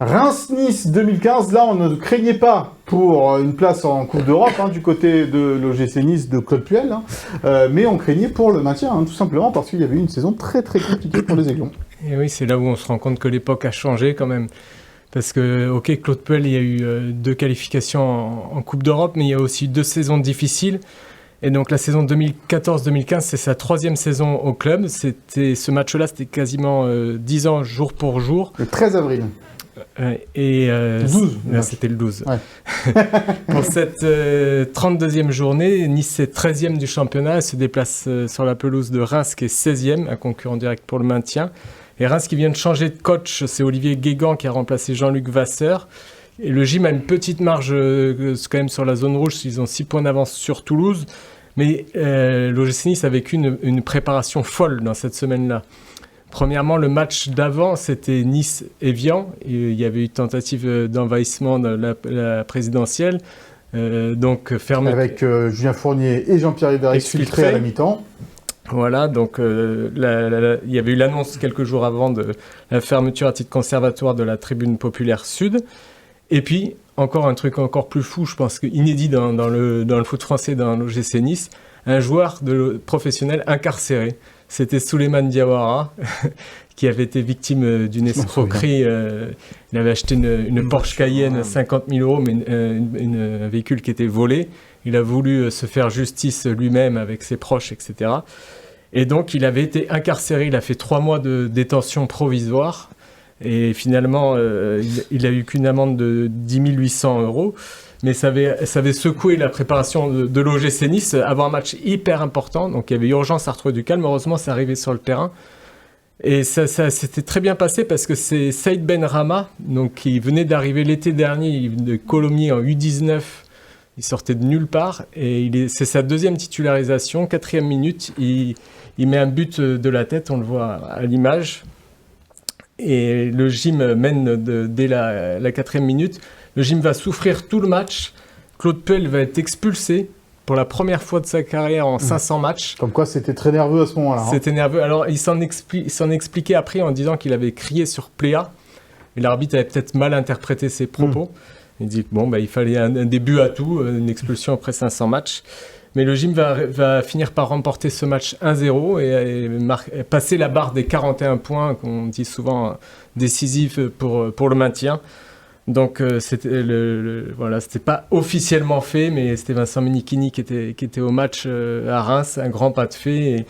Reims-Nice 2015, là on ne craignait pas pour une place en Coupe d'Europe du côté de l'OGC Nice de Claude Puel, mais on craignait pour le maintien, tout simplement parce qu'il y avait eu une saison très très compliquée pour les Aiglons. Et oui, c'est là où on se rend compte que l'époque a changé quand même. Parce que, ok, Claude Puel, il y a eu 2 qualifications en Coupe d'Europe, mais il y a aussi 2 saisons difficiles. Et donc la saison 2014-2015, c'est sa 3e saison au club. Ce match-là, c'était quasiment 10 ans jour pour jour. Le 13 avril. Le 12. C'était le 12. Ouais. Pour cette 32e journée, Nice est 13e du championnat. Elle se déplace sur la pelouse de Reims, qui est 16e, un concurrent direct pour le maintien. Et Reims qui vient de changer de coach, c'est Olivier Guégan qui a remplacé Jean-Luc Vasseur. Et le gym a une petite marge quand même sur la zone rouge, ils ont 6 points d'avance sur Toulouse. Mais l'OGC Nice a vécu une préparation folle dans cette semaine-là. Premièrement, le match d'avant, c'était Nice-Évian. Il y avait eu tentative d'envahissement de la présidentielle. Fermé... Avec Julien Fournier et Jean-Pierre Ribéry exfiltrés à la mi-temps. Voilà, donc il y avait eu l'annonce quelques jours avant de la fermeture à titre conservatoire de la tribune populaire sud. Et puis, encore un truc encore plus fou, je pense, inédit dans le foot français, dans l'OGC Nice, un joueur professionnel incarcéré. C'était Souleymane Diawara, qui avait été victime d'une escroquerie. Il avait acheté une Porsche Cayenne, 50 000 euros, mais un véhicule qui était volé. Il a voulu se faire justice lui-même avec ses proches, etc. Et donc, il avait été incarcéré. Il a fait 3 mois de détention provisoire. Et finalement, il a eu qu'une amende de 10 800 euros. Mais ça avait secoué la préparation de l'OGC Nice avant un match hyper important. Donc, il y avait urgence à retrouver du calme. Heureusement, c'est arrivé sur le terrain. Et ça s'était très bien passé parce que c'est Saïd Benrahma, donc, qui venait d'arriver l'été dernier de Colomiers en U19. Il sortait de nulle part. Et c'est sa 2e titularisation, 4e minute. Il met un but de la tête, on le voit à l'image. Et le gym mène dès la 4e minute. Le gym va souffrir tout le match. Claude Puel va être expulsé pour la première fois de sa carrière en 500 matchs. Comme quoi, c'était très nerveux à ce moment-là. C'était nerveux. Alors, il s'en expliquait après en disant qu'il avait crié sur Pléa. Et l'arbitre avait peut-être mal interprété ses propos. Il dit qu'il fallait un début à tout, une expulsion après 500 matchs. Mais le gym va finir par remporter ce match 1-0 et passer la barre des 41 points qu'on dit souvent décisifs pour le maintien. Donc c'était pas officiellement fait, mais c'était Vincent Menichini qui était au match à Reims, un grand pas de fait.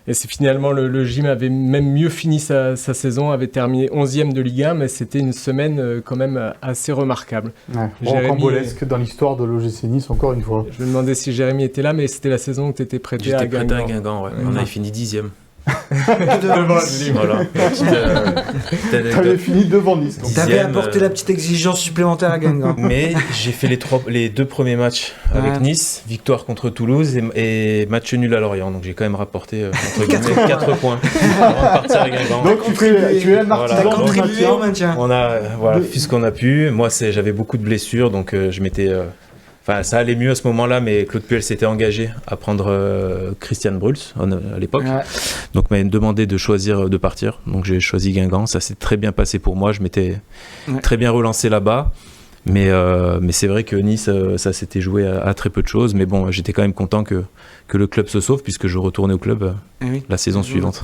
Et c'est finalement le gym avait même mieux fini sa saison, avait terminé 11e de Ligue 1, mais c'était une semaine quand même assez remarquable. Ouais, rocambolesque dans l'histoire de l'OGC Nice, encore une fois. Je me demandais si Jérémy était là, mais c'était la saison où tu étais prêté à Guingamp. J'étais prêté à Guingamp, ouais. On avait fini 10e. Voilà. T'avais fini devant Nice. T'avais apporté la petite exigence supplémentaire à Guingamp. Mais j'ai fait les 2 premiers matchs avec Nice, victoire contre Toulouse et match nul à Lorient. Donc j'ai quand même rapporté entre guillemets 4 points avant de partir à Guingamp. Donc tu es un artisan du maintien. On a fait ce qu'on a pu. Moi j'avais beaucoup de blessures, donc je m'étais ça allait mieux à ce moment-là, mais Claude Puel s'était engagé à prendre Christian Bruls à l'époque. Ouais. Donc il m'a demandé de choisir de partir. Donc j'ai choisi Guingamp. Ça s'est très bien passé pour moi. Je m'étais très bien relancé là-bas. Mais c'est vrai que Nice, ça s'était joué à très peu de choses. Mais bon, j'étais quand même content que le club se sauve puisque je retournais au club la saison suivante.